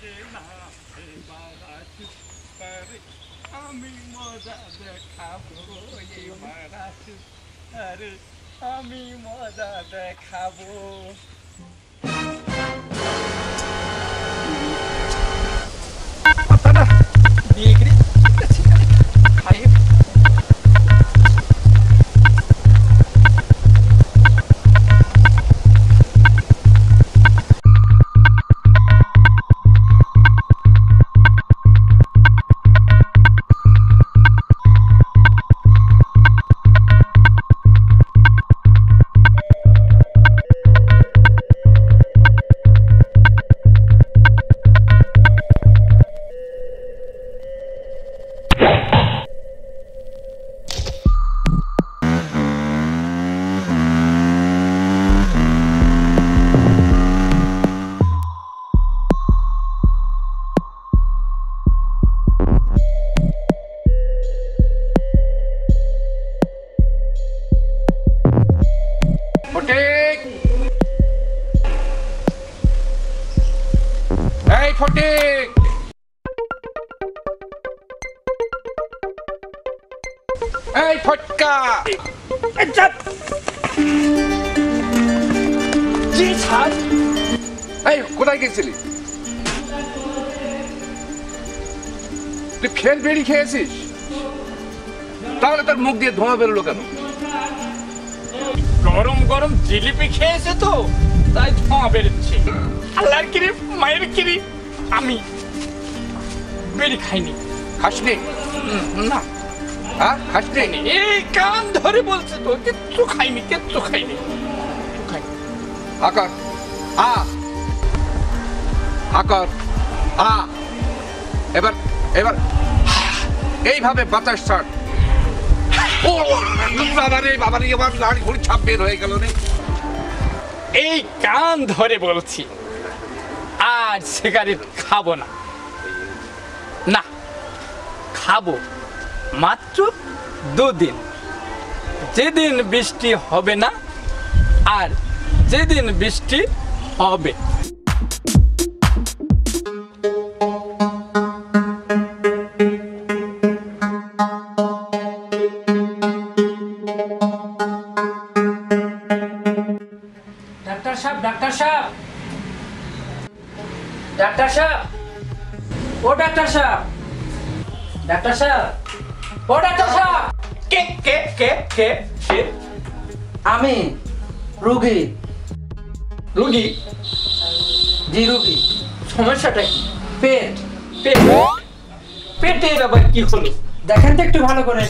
লাগে না এবার আসুক আরে আমি মজা দেখাবো এবার আসুক আরে আমি মজা দেখাবো আপনারা ডিগ্রি ফাইভ ফটিক এই ফটিক এই ফটকা জি স্যার এই কোথায় গেছিলি তুই ফের বেড়ি খেয়েছিস তাহলে তোর মুখ দিয়ে ধোঁয়া বেরোলো কেন গরম গরম জিলিপি খেয়েছে তো তাই ধোঁয়া বেরোচ্ছে আল্লাহর কিরি মায়ের কিরি আমি বেরি খাইনি খাসনি না হ্যাঁ খাসনি এই কান ধরে বলছে তো কিচ্ছু খাইনি আকার আ আকার আ এবার এবার এইভাবে বাতাস ছাড় ও বাবারে বাবারে এবার লাড়ি ঘুরি ছাপ বের হয়ে গেল রে এই কান ধরে বলছি আজ সিগারেট খাবো না না খাবো মাত্র 2 দিন যেদিন বৃষ্টি হবে না আর যেদিন বৃষ্টি হবে ডাক্তার সাহেব ডাক্তার সাহেব ডাক্তার সাহেব ও ডাক্তার সাহেব ডাক্তার সাহেব ও ডাক্তার সাহেব কে কে কে কে কে আমি রোগী রুগী জি রোগী সমস্যাটা কি পেট পেট পেটের আবার কি হলো দেখেন তো একটু ভালো করে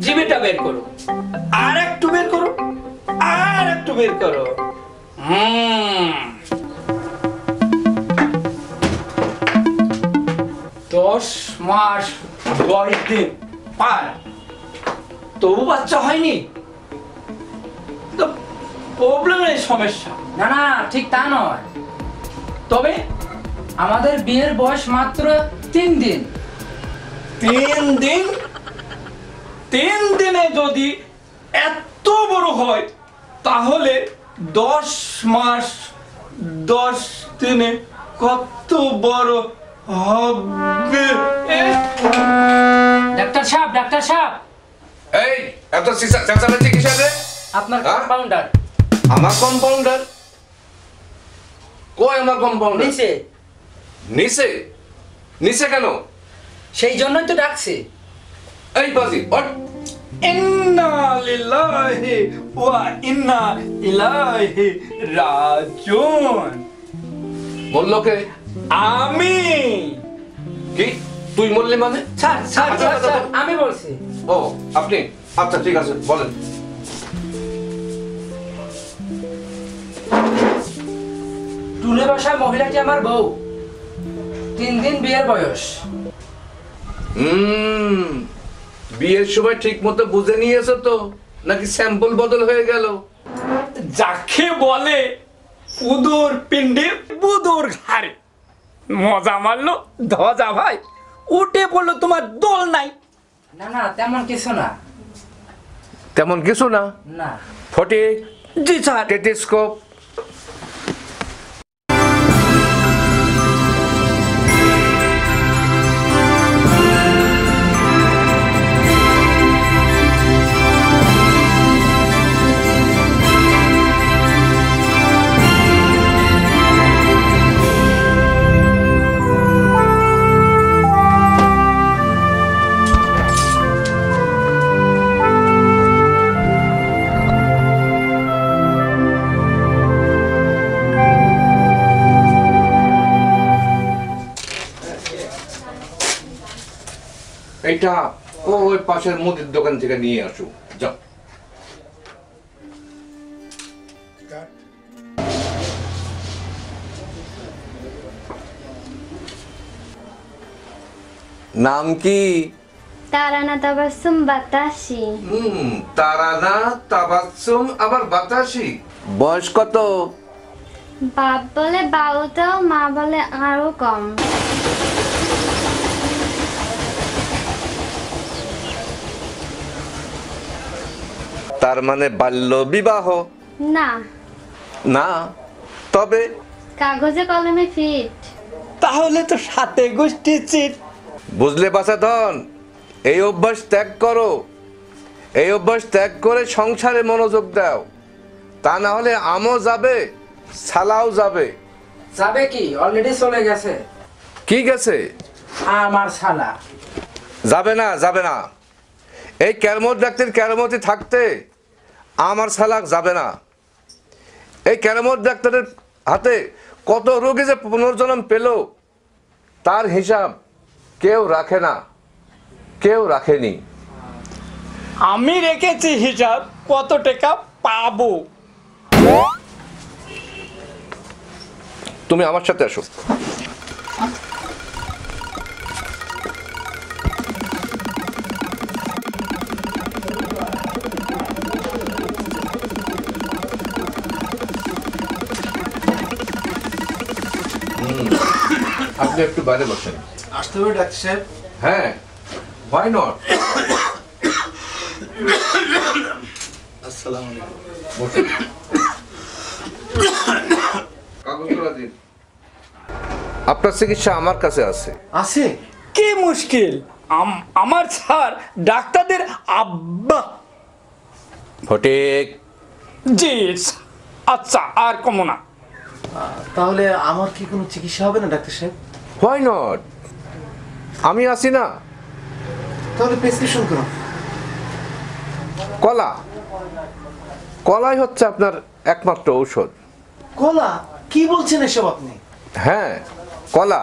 জিভেটা বের করো আর একটু বের করো আর একটু বের করো 10 মাস 10 দিন পার তবু বাচ্চা হয়নি তো প্রবলেমের সমস্যা না না ঠিক তা নয় তবে আমাদের বিয়ের বয়স মাত্র 3 দিন 3 দিন 3 দিনে যদি এত বড় হয় তাহলে 10 মাস 10 দিনে কত বড় হবে ডাক্তার সাহেব এই এত চেঁচামেচি কিসের রে আপনার হ্যাঁ? কম্পাউন্ডার আমার কম্পাউন্ডার কই আমার কম্পাউন্ডার নিচে নিচে নিচে কেন সেই জন্যই তো ডাকছি এই বাজি ওঠ ইন্না লিল্লাহি ওয়া ইন্না ইলাইহি রাজিউন বললো কে আমি কি তুই বললি মানে স্যার স্যার আচ্ছা, আচ্ছা, স্যার, আচ্ছা। আমি বলছি ও আপনি আচ্ছা ঠিক আছে বলেন টুলে বসা মহিলাটি আমার বউ 3 দিন বিয়ের বয়স বিয়ের সময় ঠিক মতো বুঝে নিয়েছো তো নাকি স্যাম্পল বদল হয়ে গেল যাকে বলে উদর পিণ্ডে বুদর ঘাড়ে মজা মারলো ধ্বজা ভাই উঠে পড়লো তোমার দোল নাই না না তেমন কিছু না তেমন কিছু না না ফটিক জি স্যার টেলিস্কোপ এটা ওই পাশের মুদির দোকান থেকে নিয়ে আসো, যাও। নাম কি? তারানা তাবাসসুম বাতাসি। তারানা তাবাসসুম আবার বাতাসি। বয়স কত? বাপ বলে বাউটাও, মা বলে আরো কম। তার মানে বাল্য বিবাহ? না, না, তবে কাগজে কলমে ফিট। তাহলে তো সাথে গোষ্ঠী চিট। বুঝলে বাছাধন, এই অভ্যাস ত্যাগ করো। এই অভ্যাস ত্যাগ করে সংসারে মনোযোগ দাও, তা না হলে আমও যাবে, সালাও যাবে। যাবে কি, অলরেডি চলে গেছে। কি গেছে? আমার শালা। যাবে না, যাবে না। এই ক্যারমত ডাক্তার ক্যারমতি থাকতে আমার সালাক যাবে না। এই ক্যারমত ডাক্তারের হাতে কত রোগী যে পুনর্জন্ম পেল, তার হিসাব কেউ রাখে না, কেউ রাখেনি। আমি রেখেছি হিসাব, কত টাকা পাবো। তুমি আমার সাথে আসো। আপনি একটু বাইরে বসেন। আসতে হবে ডাক্তার সাহেব? হ্যাঁ, why not? আসসালামু আলাইকুম। বসুন। কাগজগুলো দিন। আপনার চিকিৎসা আমার কাছে আছে। আছে? কি মুশকিল, আমার স্যার ডাক্তারদের আব্বা। ফটিক। জি, আচ্ছা, আর কমো না। তাহলে আমার কি কোনো চিকিৎসা হবে না ডাক্তার সাহেব? why not? আমি আছি না। তাহলে প্রেসক্রিপশন করুন। কলা, কলাই হচ্ছে আপনার একমাত্র ঔষধ। কলা? কি বলছেন এসব আপনি? হ্যাঁ, কলা।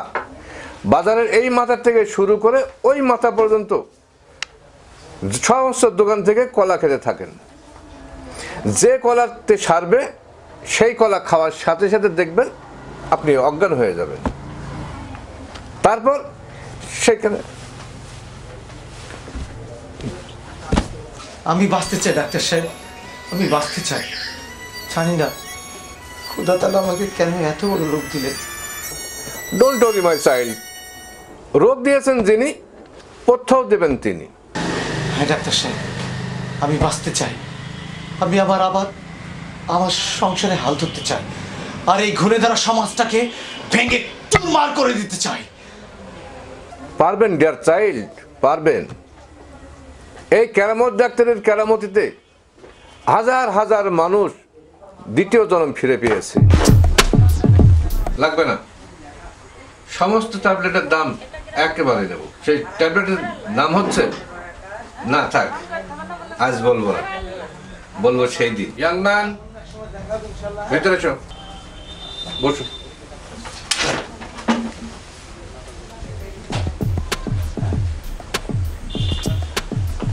বাজারের এই মাথা থেকে শুরু করে ওই মাথা পর্যন্ত সমস্ত দোকান থেকে কলা খেতে থাকেন। যে কলাতে সারবে সেই কলা খাওয়ার সাথে সাথে দেখবেন আপনি অজ্ঞান হয়ে যাবেন। তারপর সেখানে আমি বাঁচতে চাই ডাক্তার সাহেব, আমি বাঁচতে চাই। জানি না খোদা তাআলা আমাকে কেন এত বড় রোগ দিলেন। ডোন্ট ওয়ারি মাই চাইল্ড, রোগ দিয়েছেন যিনি, পথ্যও দেবেন তিনি। হ্যাঁ ডাক্তার সাহেব, আমি বাঁচতে চাই। আমি আবার আমার সংসারে হাল ধরতে চাই, আর এই ঘুরে ধরা সমাজটাকে ভেঙে চুরমার করে দিতে চাই। পারবেন ডিয়ার চাইল্ড, পারবেন। এই কেরামত ডাক্তারের কেরামতিতে হাজার হাজার মানুষ দ্বিতীয় জন্ম ফিরে পেয়েছে। লাগবে না, সমস্ত ট্যাবলেটের দাম একেবারে দেব। সেই ট্যাবলেটের নাম হচ্ছে, না থাক, আজ বলবো না, বলবো সেই দিন। ইয়াং ম্যান, ভেতরে এসো, বসো।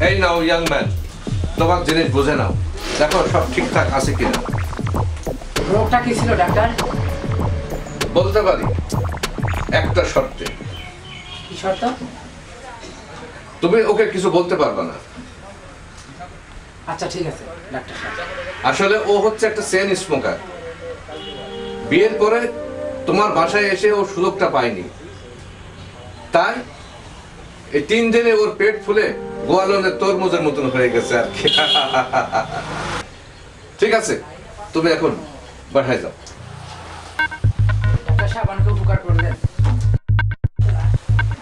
এই নাও ইয়াং ম্যান, তোমার জিনিস বুঝে নাও, দেখো সব ঠিকঠাক আছে কিনা। রোগটা কি ছিল ডাক্তার? বলতে পারি, একটা শর্তে। কি শর্ত? তুমি ওকে কিছু বলতে পারবে না। আচ্ছা ঠিক আছে ডাক্তার সাহেব। আসলে ও হচ্ছে একটা চেইন স্মোকার। বিয়ের পরে তোমার বাসায় এসে ও সুযোগটা পায়নি, তাই এই 3 দিনে ওর পেট ফুলে গোয়ালনের তরমুজের মতন হয়ে গেছে আর কি। ঠিক আছে, তুমি এখন বাসায় যাও। ডাক্তার সাহেব আমাকে উপকার করলেন।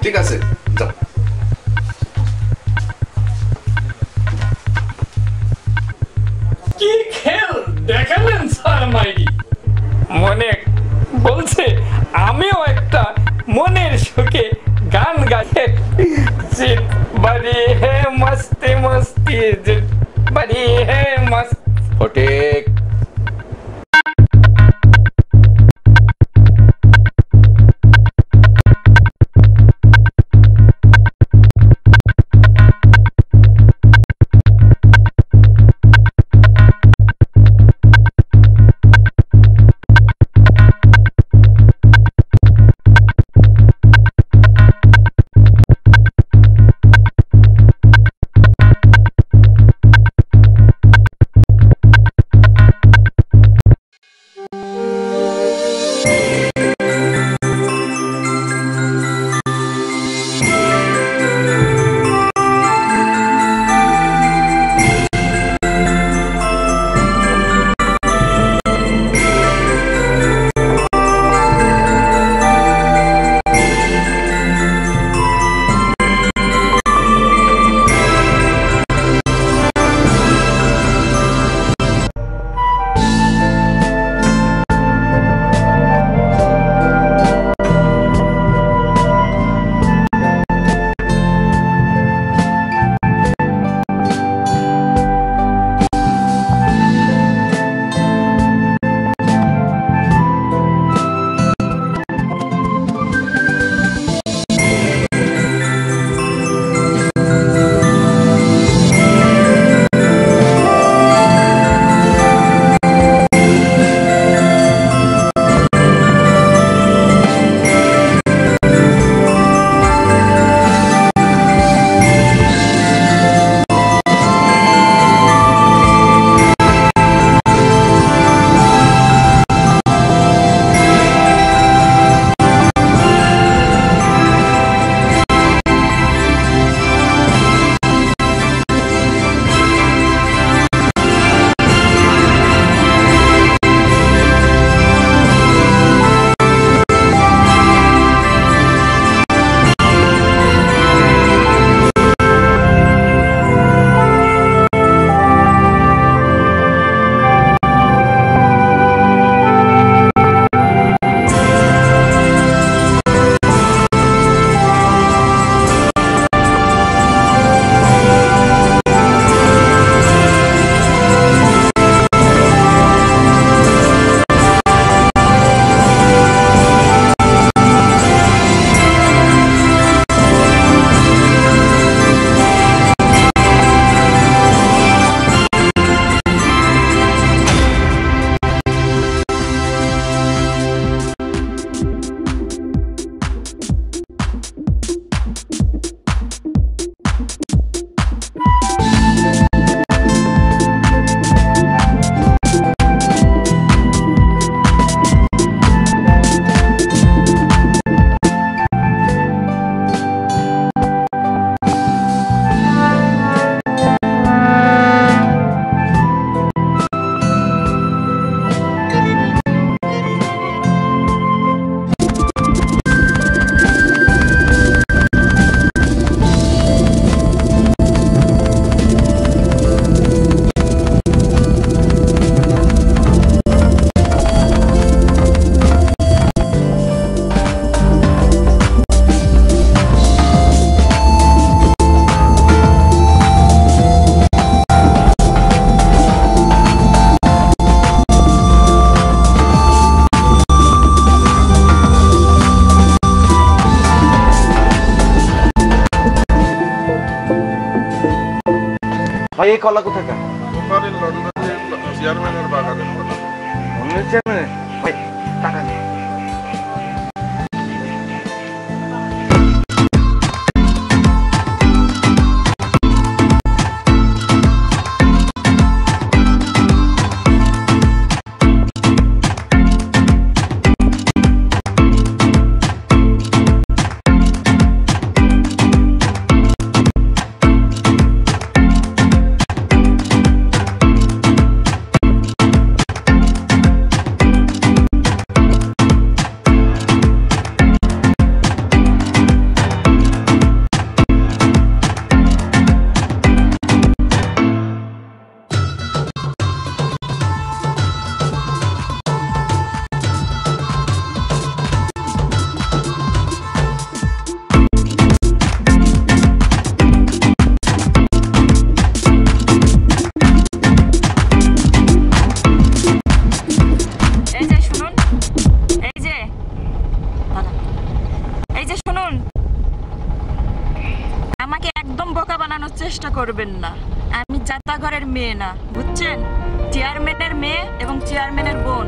ঠিক আছে, যাও। কি খেল দেখালেন স্যার মাইরি। মনে বলছে আমিও একটা মনের সুখে গান গাইতে। জিত বাড়ি হে মস্তি মস্তি, জিত বাড়ি হে মস্তি। ফটিক, ভাই এই কলা কোথায় ওপারে লন্ডনে চেয়ারম্যানের বাগানের কলা। ভাই টাকা নেই। চেষ্টা করবেন না, আমি জাতাঘরের মেয়ে না, বুঝছেন? চেয়ারম্যানের মেয়ে এবং চেয়ারম্যানের বোন।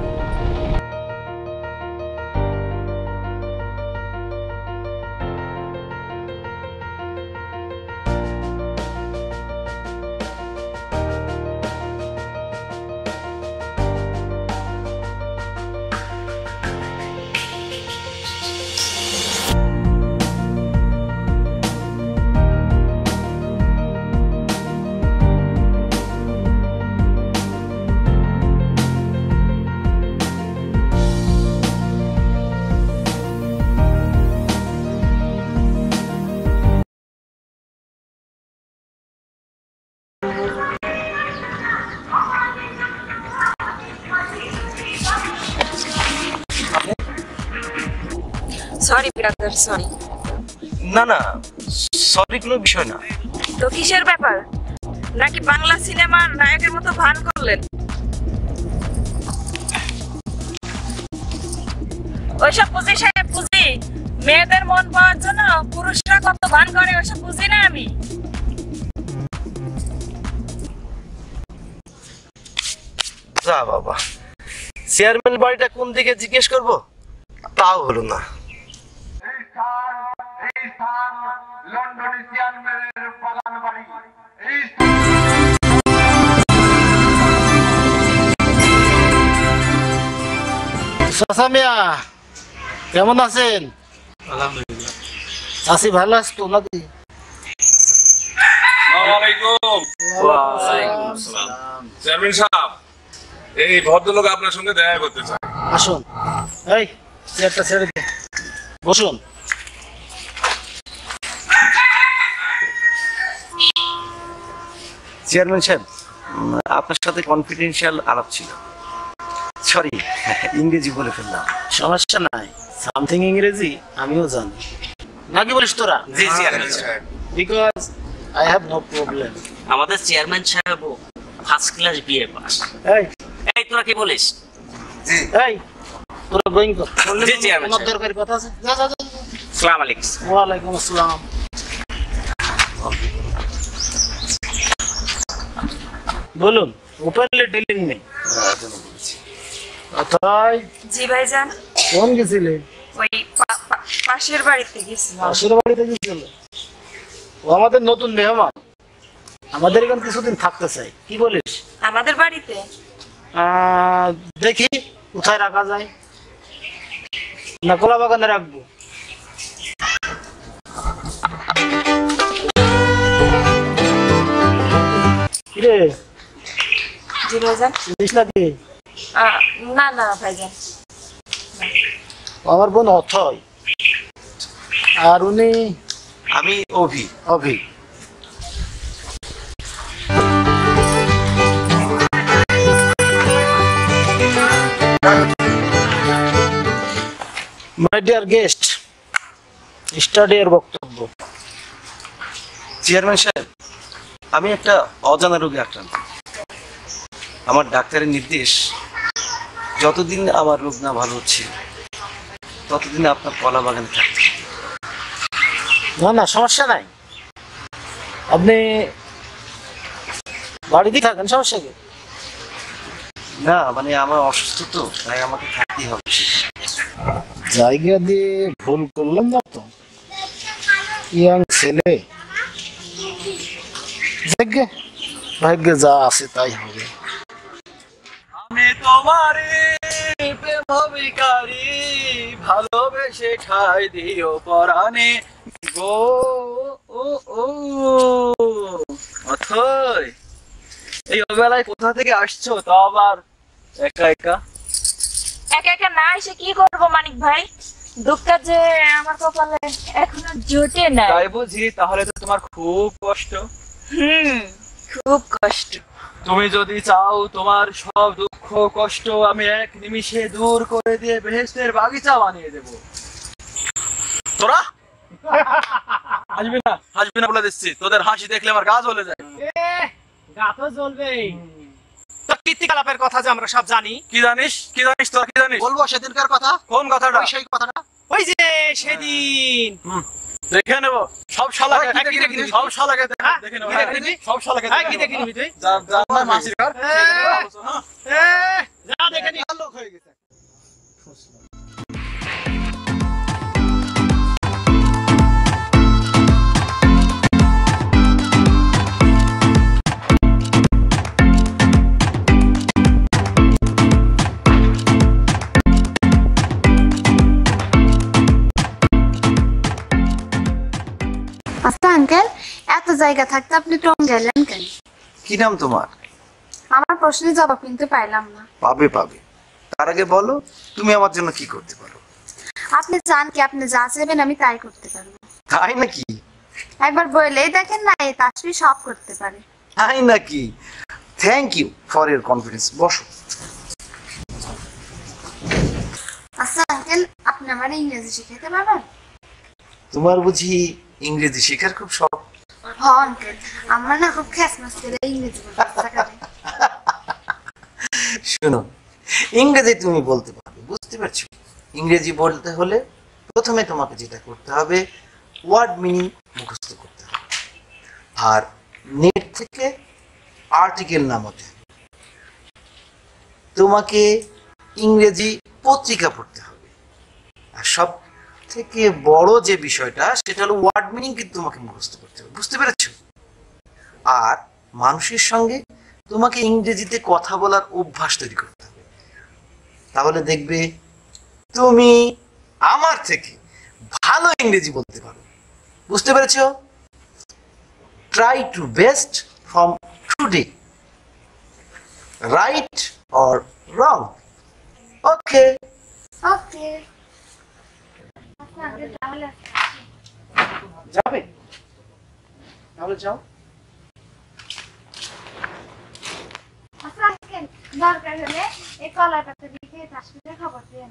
Sorry brother, sorry. না না, সরি কোনো বিষয় না। তো কিসের ব্যাপার? নাকি বাংলা সিনেমার নায়কের মতো ভান করলেন? ওইসব বুঝি সাহেব, বুঝি। মেয়েদের মন পাওয়ার জন্য পুরুষরা কত ভান করে ওইসব বুঝি না আমি। যা বাবা, চেয়ারম্যান বাড়িটা কোন দিকে জিজ্ঞেস করবো, তাও হলো না। লন্ডনে চেয়ারম্যানের বাগান বাড়ি। চাচা মিয়া কেমন আছেন? আলহামদুলিল্লাহ। চাষি ভালো আছো তো নাকি? চেয়ারম্যান সাহেব, এই ভদ্রলোক আপনার সঙ্গে দেখা করতে চায়। আসুন, এই চেয়ারটা ছেড়ে দিন, বসুন। চেয়ারম্যান সাহেব, আপনার সাথে কনফিডেন্সিয়াল আলাপ ছিল। সরি, ইংরেজি বলে ফেললাম। সমস্যা নাই, সামথিং ইংরেজি আমিও জানি। নাকি বলিস তোরা? জি চেয়ারম্যান সাহেব। Because I have no problem. আমাদের চেয়ারম্যান সাহেব ফার্স্ট ক্লাস বিএ পাস। এই এই তোরা কি বলিস? এই তোরা গোয়িং কর। জি চেয়ারম্যান আমার সাহেব। দরকারি কথা আছে, যা যা যা। আসসালামু আলাইকুম। ওয়ালাইকুম আসসালাম। বলুন, ওপেনলি ডিলিং নেই। অথয় জি ভাইজান, কোন গেছিলে? ওই পাশের বাড়িতে গেছিলাম। পাশের বাড়িতে গেছিল? ও আমাদের নতুন মেহমান, আমাদের এখানে কিছুদিন থাকতে চাই। কি বলিস? আমাদের বাড়িতে? দেখি কোথায় রাখা যায়, না কলা বাগানে রাখবো? কিরে জি ভাইজান। চিনিস নাকি? না না ভাইজান। আমার বোন অথয়, আর উনি আমি অভি। অভি। মাই ডিয়ার গেস্ট, স্টাডি এর বক্তব্য। চেয়ারম্যান সাহেব, আমি একটা অজানা রোগে আক্রান্ত। আমার ডাক্তারের নির্দেশ, যতদিন আমার রোগ না ভালো হচ্ছে ততদিন আপনার কলা বাগানে থাকতে। না না, সমস্যা নাই। আপনি বাড়িতে থাকেন, সমস্যা কি? না মানে আমার অসুস্থ তো, তাই আমাকে থাকতেই হবে। জায়গা দিয়ে ভুল করলাম না তো? ইয়াং ছেলে, ভাগ্যে ভাগ্যে যা আছে তাই হবে। আমি তোমারে প্রেম ভিখারি, ভালোবেসে ঠাই দিও পরাণে গো। ও ও অথই, এই অবেলায় কোথা থেকে আসছো তো আবার একা একা? একা একা না এসে কি করবো মানিক ভাই, দুঃখ যে আমার কপালে এখনো জুটে নাই। তাই বুঝি? তাহলে তো তোমার খুব কষ্ট। খুব কষ্ট। তুমি যদি চাও তোমার সব দুঃখ কষ্ট আমি এক নিমিষে দূর করে দিয়ে বেহেশতের বাগিচা বানিয়ে দেব। তোরা হাসবি না বলে দিচ্ছি, তোদের হাসি দেখলে আমার গা জ্বলে যায়। গা তো জ্বলবেই। তো কীর্তিকলাপের কথা যে আমরা সব জানি। কি জানিস তোরা কি জানিস? বলবো সেদিনকার কথা। কোন কথাটা? সেই কথাটা। ওই যে সেদিন দেখে নেব সব শালাকে, কি দেখে নিবি? সব শালাকে দেখে নেব, কি দেখে নিবি? সব শালাকে কি দেখে নিবি তুই? যা মাসির ঘর। যা দেখে নি। লোক হয়ে গেছে। আচ্ছা আঙ্কেল, এত জায়গা থাকতে আপনি টং গেলেন কেন? কি নাম তোমার? আমার প্রশ্নের জবাব কিন্তু পাইলাম না। পাবে তার আগে বলো তুমি আমার জন্য কি করতে পারো? আপনি জান কি আপনি যা চাইবেন আমি তাই করতে পারবো। তাই নাকি? একবার বললেই দেখেন না, এই তাসবি সব করতে পারে। তাই নাকি? Thank you for your confidence. বসো। আচ্ছা আঙ্কেল, আপনি আমার ইংরেজি শিখাতে পারবেন? তোমার বুঝি ইংরেজি শেখার খুব শখ? হ্যাঁ আঙ্কেল, আমার না খুব খ্যাসমাস করে ইংরেজি বলতে ইচ্ছা করে। শোনো, ইংরেজি তুমি বলতে পারবে, বুঝতে পারছো? ইংরেজি বলতে হলে প্রথমে তোমাকে যেটা করতে হবে, ওয়ার্ড মিনিং মুখস্থ করতে হবে, আর নেট থেকে আর্টিকেল নামাতে হবে। তোমাকে ইংরেজি পত্রিকা পড়তে হবে, আর সব থেকে বড় যে বিষয়টা সেটা হলো ওয়ার্ড মিনিং কিন্তু তোমাকে মুখস্থ করতে হবে, বুঝতে পেরেছো? আর মানুষের সঙ্গে তোমাকে ইংরেজিতে কথা বলার অভ্যাস তৈরি করতে হবে, তাহলে দেখবে তুমি আমার থেকে ভালো ইংরেজি বলতে পারো, বুঝতে পেরেছো? Try to best from today, right or wrong. Okay okay. আচ্ছা আঙ্কেল, তাহলে যাবে? তাহলে যাও। আচ্ছা আঙ্কেল, দরকার হলে এই কলার পাতা লিখে তাসবিদের খবর দিন।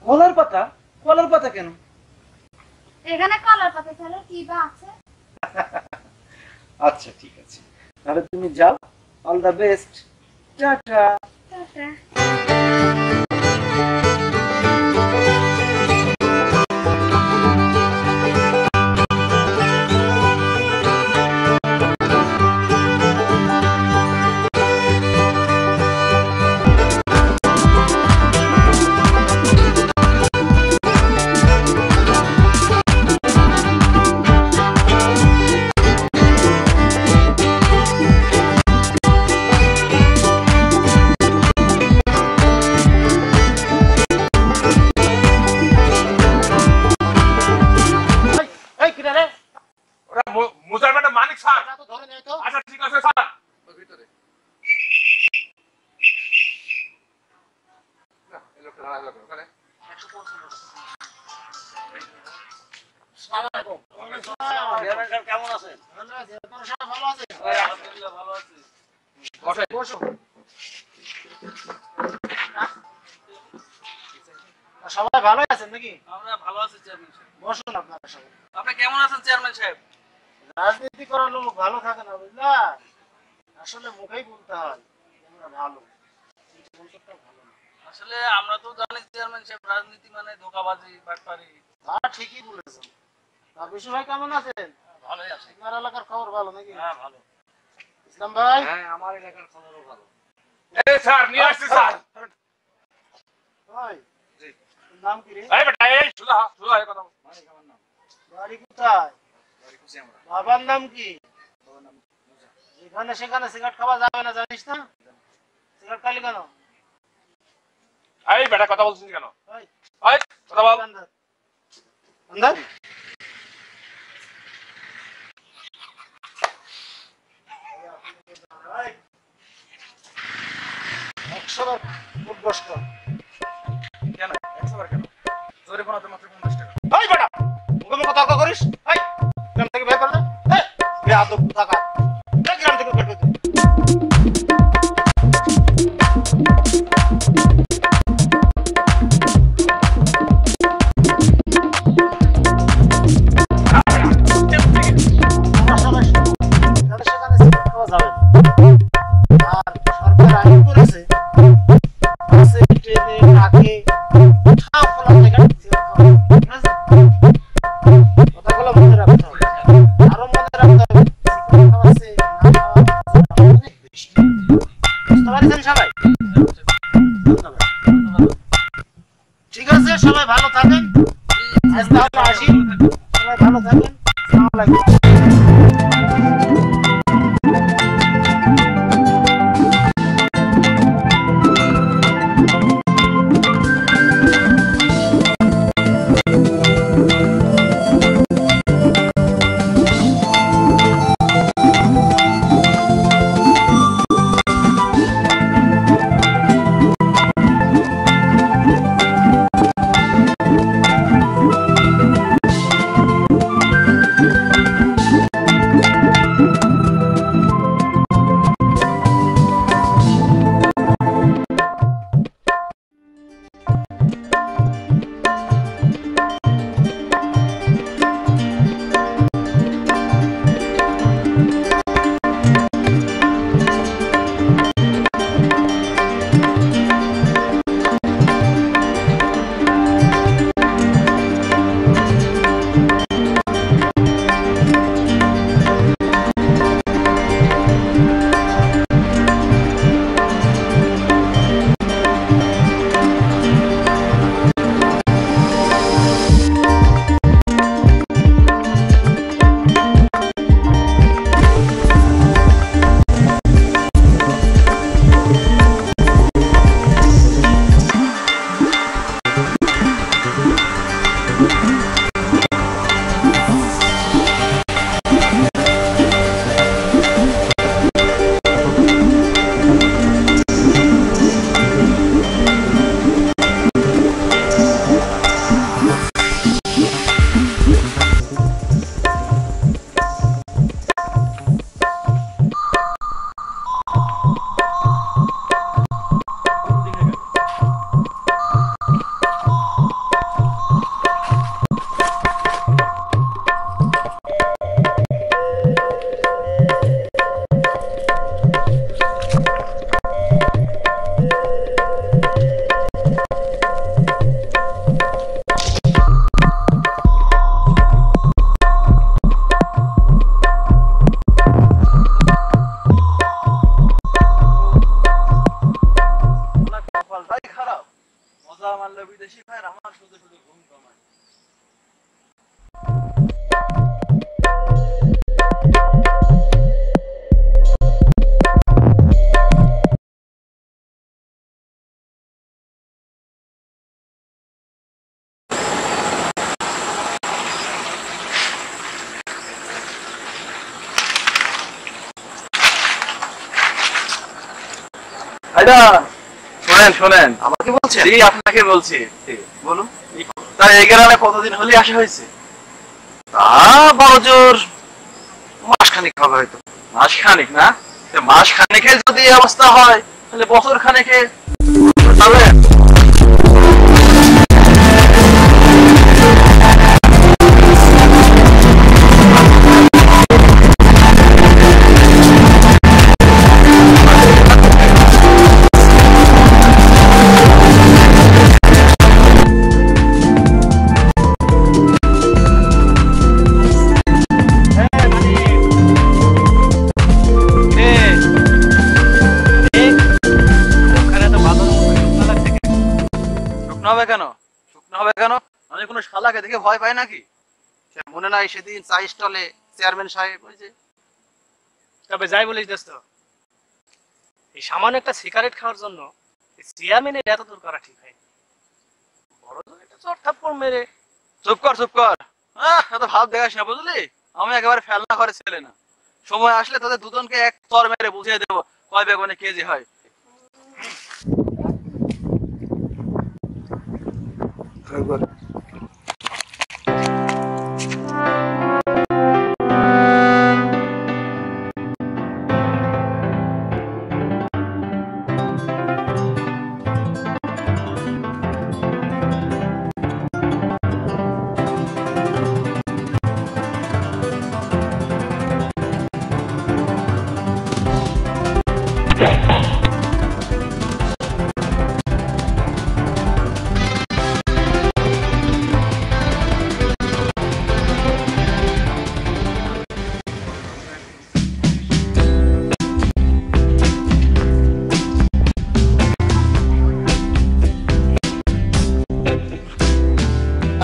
কলার পাতা? কলার পাতা কেন? এখানে কলার পাতা ছাড়া কি বা আছে? আচ্ছা ঠিক আছে, তাহলে তুমি যাও। All the best. Tata. Tata. এই কি রে? ওরা মুজার বেটা মানিক স্যার। তো ধরে নেই তো। আচ্ছা ঠিক আছে স্যার। ভিতরে না, এই লোকটা দাঁড়ায় গেল ওখানে। কেমন আছেন? ভালো আছে। আপনারা সবাই ভালো আছেন? আলহামদুলিল্লাহ ভালো আছি। বসে। বসো। সবাই ভালো আছেন নাকি? আমরা ভালো আছি চেয়ারম্যান সাহেব। বসুন আপনারা সবাই। আপনি কেমন আছেন চেয়ারম্যান সাহেব? রাজনীতি করার লোক ভালো থাকে না, বুঝলা? আসলে মুখেই বলতে হয় তোমরা ভালো, কিন্তু অন্তরটা ভালো না। আসলে আমরা তো জানি চেয়ারম্যান সাহেব, রাজনীতি মানে ধোঁকাবাজি, বাটপারি। হ্যাঁ ঠিকই বলেছেন। তা বিশু ভাই কেমন আছেন? ভালোই আছে। আপনার এলাকার খবর ভালো নাকি? হ্যাঁ ভালো। ইসলাম ভাই হ্যাঁ আমার এলাকার খবরও ভালো। এই স্যার নিয়ে আসছি স্যার। ভাই জি নাম কি রে? এই বেটা এই সুধা সুধা এই কথা মানে আমার নাম। বাড়ি কোথায়? বাড়ি খুশি আমরা। বাবার নাম কি? বাবার নাম মুজা। এখানে সেখানে সিগারেট খাওয়া যাবে না জানিস না? সিগারেট খালি কেন? এই বেটা কথা বলছিস কেন? এই এই কথা বল। अंदर अंदर একশোবার ফুট বস কর। কেন 100 বার কেন? জোরে বানাতে মাত্র 50 টাকা। এই বেটা মুখে মুখে তর্ক করিস। এই গ্রাম থেকে বের করে দে। এই বেয়াদব কোথাকার। এই গ্রাম থেকে বের করে দে। আমরা সবাই এখানে সেখানে সিগারেট খাওয়া যাবে না। আর সরকার আইন করেছে বাসে, ট্রেনে, ট্রাকে সব খোলা জায়গায় সিগারেট খাওয়া যাবে। ঠিক আছে? কথাগুলো মনে রাখতে হবে। আরো মনে রাখতে হবে সিগারেট খাওয়া আছে না খাওয়া অনেক বেশি। বুঝতে পারছেন সবাই? ঠিক আছে সবাই ভালো থাকেন। আজ তাহলে আসি। সবাই ভালো থাকেন। আসসালামু আলাইকুম। শোনেন শোনেন, আমাকে বলছেন? জি আপনাকে বলছি। বলুন। তাই এই গ্রামে কতদিন হলে আসা হয়েছে? তা বড় জোর মাসখানেক হবে হয়তো। মাসখানেক না? মাসখানেকে যদি এই অবস্থা হয় তাহলে বছর খানেকে যাবেন। কেন? শুকনো হবে কেন? আমি কোনো শালাকে দেখে ভয় পাই নাকি? সে মনে নাই সেদিন চা স্টলে চেয়ারম্যান সাহেব ওই যে। তবে যাই বলিস দোস্ত, এই সামান্য একটা সিগারেট খাওয়ার জন্য চেয়ারম্যানের এত দূর করা ঠিক হয় বড় জোর একটা চট থাপ্পড় মেরে। চুপ কর চুপ কর, এত ভাব দেখাস না বুঝলি? আমি একেবারে ফেলনা করে ছেলে না, সময় আসলে তাদের দুজনকে এক চর মেরে বুঝিয়ে দেবো কয় বেগুনে কেজি হয়।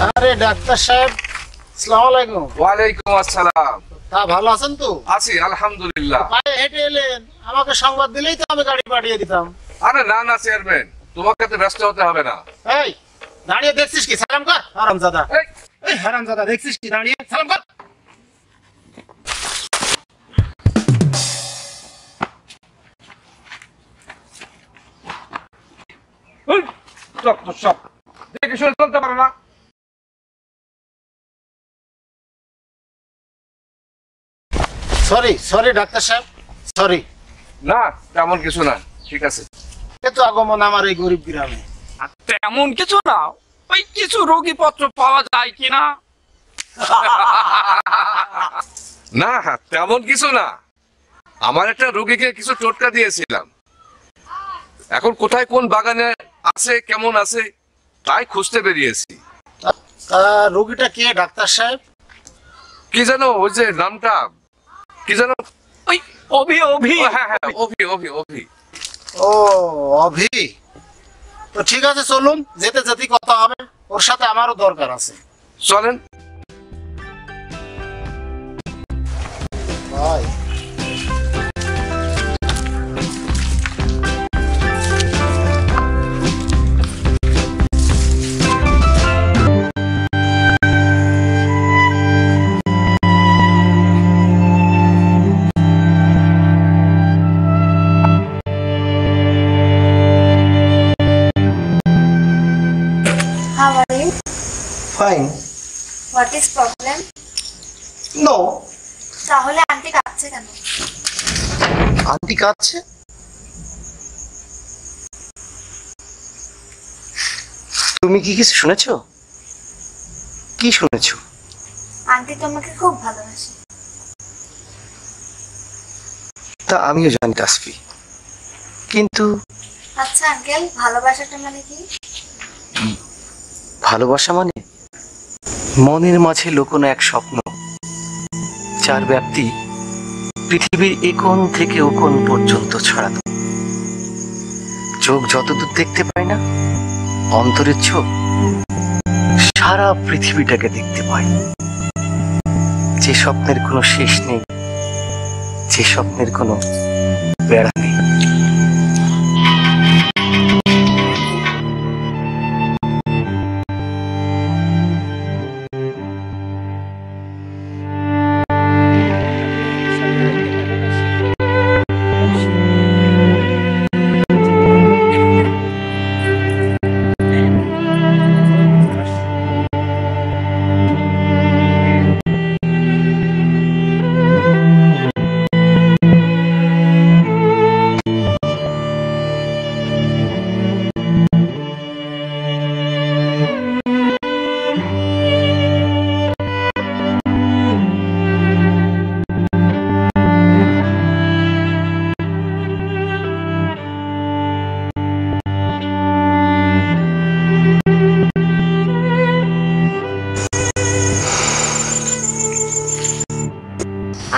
আরে ডাক্তার সাহেব, আসসালামু আলাইকুম। ওয়ালাইকুম আসসালাম। তা ভালো আছেন তো? আছি আলহামদুলিল্লাহ। পায়ে হেঁটে এলেন, আমাকে সংবাদ দিলেই তো আমি গাড়ি পাঠিয়ে দিতাম। আরে না না চেয়ারম্যান, তোমাকে তো ব্যস্ত হতে হবে না। এই দাঁড়িয়ে দেখছিস কি? সালাম কর হারামজাদা। এই, এই হারামজাদা দেখছিস কি? দাঁড়িয়ে সালাম কর। এই, চপ তো চপ। দেখে শুনে চলতে পারো না। সরি সরি ডাক্তার সাহেব, সরি। না তেমন কিছু না, ঠিক আছে। এত আগমন আমার এই গরিব গ্রামে। আর তেমন কিছু না, ওই কিছু রোগী পত্র পাওয়া যায় কিনা। না তেমন কিছু না, আমার একটা রোগীকে কিছু টোটকা দিয়েছিলাম, এখন কোথায় কোন বাগানে আছে কেমন আছে তাই খুঁজতে বেরিয়েছি। তা রোগীটা কে ডাক্তার সাহেব? কি জানো ওই যে নামটা কি জানো? ওই অভি অভি। হ্যাঁ হ্যাঁ অভি অভি অভি। ও অভি, তো ঠিক আছে চলুন, যেতে যেতে কথা হবে, ওর সাথে আমারও দরকার আছে। চলেন। ভাই How are you? Fine. What is problem? No. তাহলে আন্টি কাঁদছে কেন? আন্টি কাঁদছে? তুমি কি কিছু শুনেছো? কি শুনেছো? আন্টি তোমাকে খুব ভালোবাসে। তা আমিও জানি তাসফি, কিন্তু আচ্ছা আঙ্কেল, ভালোবাসাটা মানে কি? ভালোবাসা মানে মনের মাঝে লুকোনো এক স্বপ্ন, যার ব্যাপ্তি পৃথিবীর একোণ থেকে ওকোণ পর্যন্ত ছড়ানো। চোখ যতদূর দেখতে পায় না, অন্তরের চোখ সারা পৃথিবীটাকে দেখতে পায়। যে স্বপ্নের কোনো শেষ নেই, যে স্বপ্নের কোনো বেড়া নেই।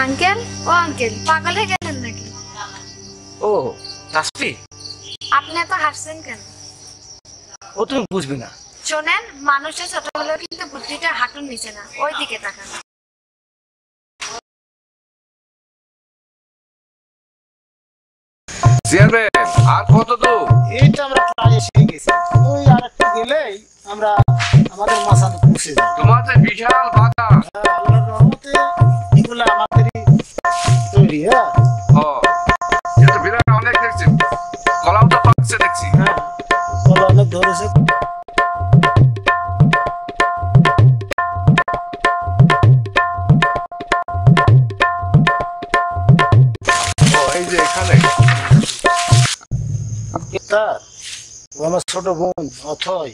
আঙ্কেল, ও আঙ্কেল, পাগল হয়ে গেলেন নাকি? ও তাসফি, আপনি এত হাসছেন কেন? ও তুমি বুঝবি না, শোনেন, মানুষের ছোট হলেও কিন্তু বুদ্ধিটা হাঁটুর নিচে না, ওই দিকে তাকান। চেয়ারম্যান আর কত দূর? এই তো আমরা প্রায় এসে গেছি, ওই আরেকটু গেলেই আমরা আমাদের মাসানে পৌঁছে যাবো। তোমাদের বিশাল বাগান। আল্লাহর রহমতে এগুলো আমাদেরই তৈরি। হ্যাঁ ও, এটা বিরাট অনেক দেখছি, কলাও তো পাকছে দেখছি। হ্যাঁ, কলা অনেক ধরেছে। ও, এই যে এখানে তার ও আমার ছোট বোন অথয়।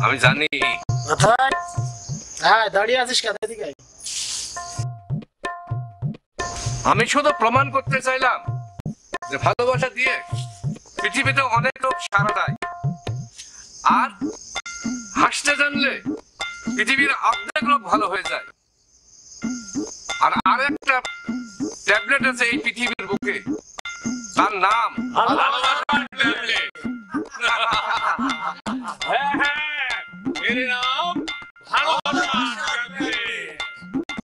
আমি জানি। অথয়, হ্যাঁ দাঁড়িয়ে আছিস কেন? এদিকে আয়। আমি শুধু প্রমাণ করতে চাইলাম যে ভালোবাসা দিয়ে পৃথিবীতে অনেক লোক সারা দেয়, আর হাসতে জানলে পৃথিবীর অর্ধেক লোক ভালো হয়ে যায়। আর আরেকটা ট্যাবলেট আছে এই পৃথিবীর বুকে, তার নাম